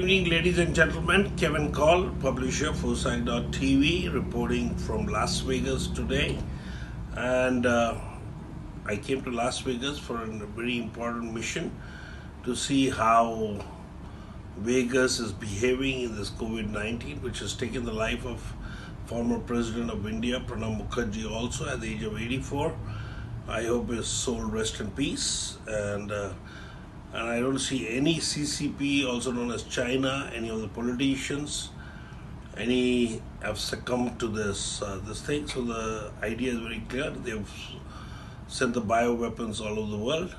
evening, ladies and gentlemen. Kevin Call, publisher, Foresight.tv, reporting from Las Vegas today. And I came to Las Vegas for a very important mission to see how Vegas is behaving in this COVID-19, which has taken the life of former President of India, Pranab Mukherjee, also at the age of 84. I hope his soul rest in peace. And I don't see any CCP, also known as China, any of the politicians, any have succumbed to this thing. So the idea is very clear. They've sent the bioweapons all over the world.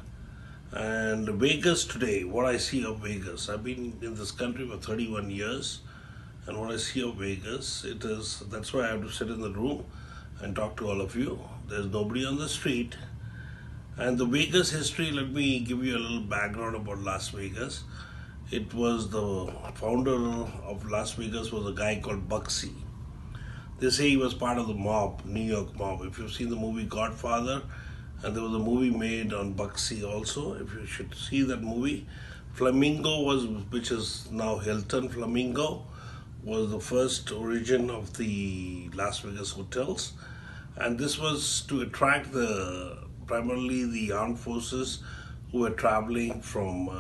And Vegas today, what I see of Vegas, I've been in this country for 31 years, and what I see of Vegas, that's why I have to sit in the room and talk to all of you. There's nobody on the street. And the Vegas history, let me give you a little background about Las Vegas. It was the founder of Las Vegas was a guy called Bugsy. They say he was part of the mob, New York mob. If you've seen the movie Godfather, and there was a movie made on Bugsy also, if you should see that movie. Flamingo which is now Hilton Flamingo, was the first origin of the Las Vegas hotels. And this was to attract primarily the armed forces who were traveling from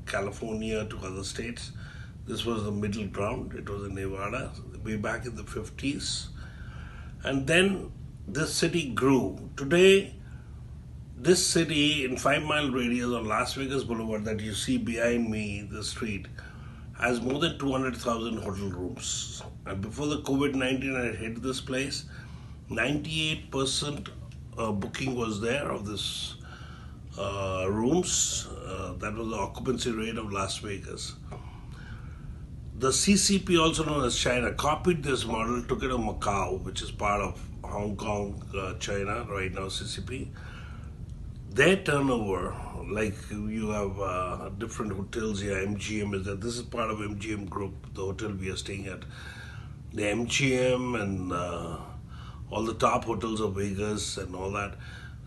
California to other states. This was the middle ground. It was in Nevada, way back in the 50s. And then this city grew. Today, this city in 5-mile radius on Las Vegas Boulevard that you see behind me, the street, has more than 200,000 hotel rooms. And before the COVID-19 had hit this place, 98% booking was there of this rooms. That was the occupancy rate of Las Vegas. The CCP, also known as China, copied this model, took it to Macau, which is part of Hong Kong, China, right now, CCP. Their turnover, like you have different hotels here, MGM is that. This is part of MGM Group, the hotel we are staying at. The MGM and all the top hotels of Vegas and all that,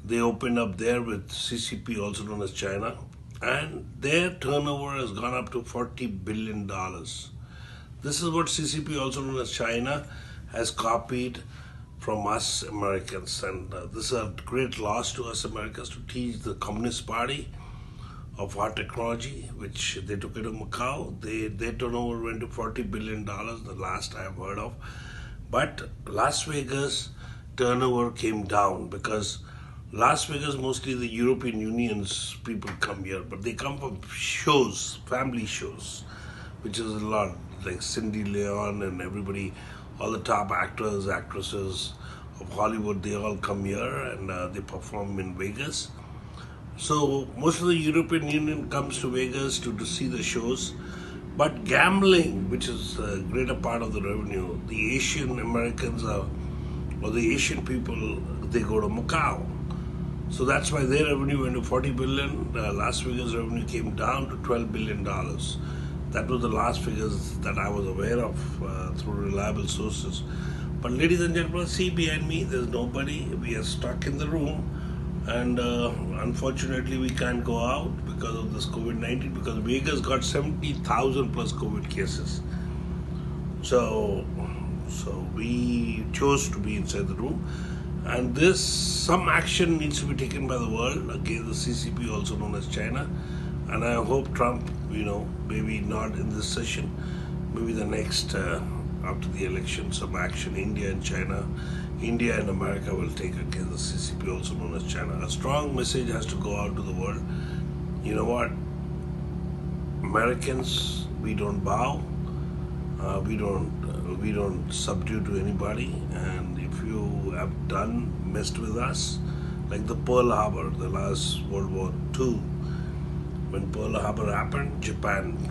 they opened up there with CCP, also known as China, and their turnover has gone up to $40 billion. This is what CCP, also known as China, has copied from us Americans, and this is a great loss to us Americans to teach the Communist Party of our technology, which they took it to Macau. Their turnover went to $40 billion, the last I have heard of. But Las Vegas turnover came down because Las Vegas, mostly the European Union's people come here, but they come from shows, family shows, which is a lot, like Cindy Leon and everybody, all the top actors, actresses of Hollywood, they all come here and they perform in Vegas. So most of the European Union comes to Vegas to see the shows. But gambling, which is a greater part of the revenue, the Asian Americans or the Asian people, they go to Macau. So that's why their revenue went to $40 billion. Las Vegas revenue came down to $12 billion. That was the last figures that I was aware of through reliable sources. But ladies and gentlemen, see behind me, there's nobody. We are stuck in the room. And unfortunately, we can't go out because of this COVID-19, because Vegas got 70,000 plus COVID cases. So we chose to be inside the room. And some action needs to be taken by the world against the CCP, also known as China. And I hope Trump, maybe not in this session, maybe the next, after the election, some action India and America will take against the CCP, also known as China. A strong message has to go out to the world. You know what? Americans, we don't bow. We don't subdue to anybody. And if you have messed with us, like the Pearl Harbor, the last World War II, when Pearl Harbor happened,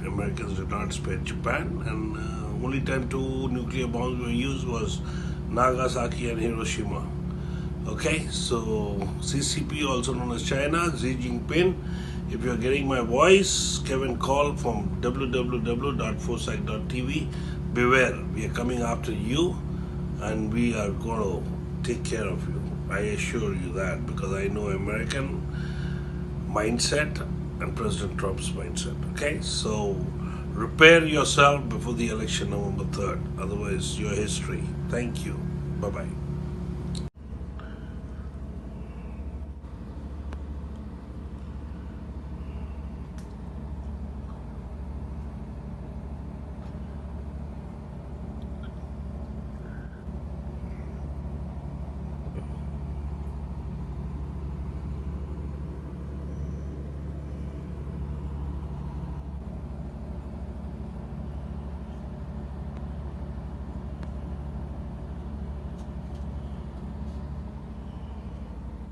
Americans did not spare Japan, and only time 2 nuclear bombs were used was Nagasaki and Hiroshima. Okay, so CCP, also known as China, Xi Jinping. If you're getting my voice, Kevin Call from www.foresight.tv. Beware, we are coming after you, and we are going to take care of you. I assure you that, because I know American mindset and President Trump's mindset. Okay, so Repair yourself before the election November 3rd. Otherwise, your history. Thank you. Bye bye.